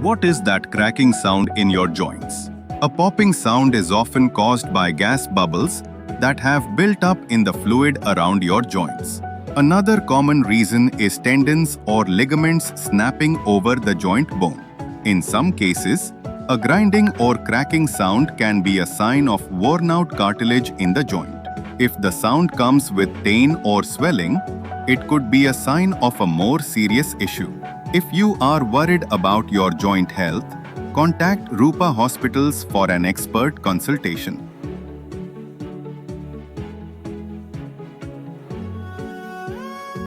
What is that cracking sound in your joints? A popping sound is often caused by gas bubbles that have built up in the fluid around your joints. Another common reason is tendons or ligaments snapping over the joint bone. In some cases, a grinding or cracking sound can be a sign of worn-out cartilage in the joint. If the sound comes with pain or swelling, it could be a sign of a more serious issue. If you are worried about your joint health, contact Roopa hospitals for an expert consultation.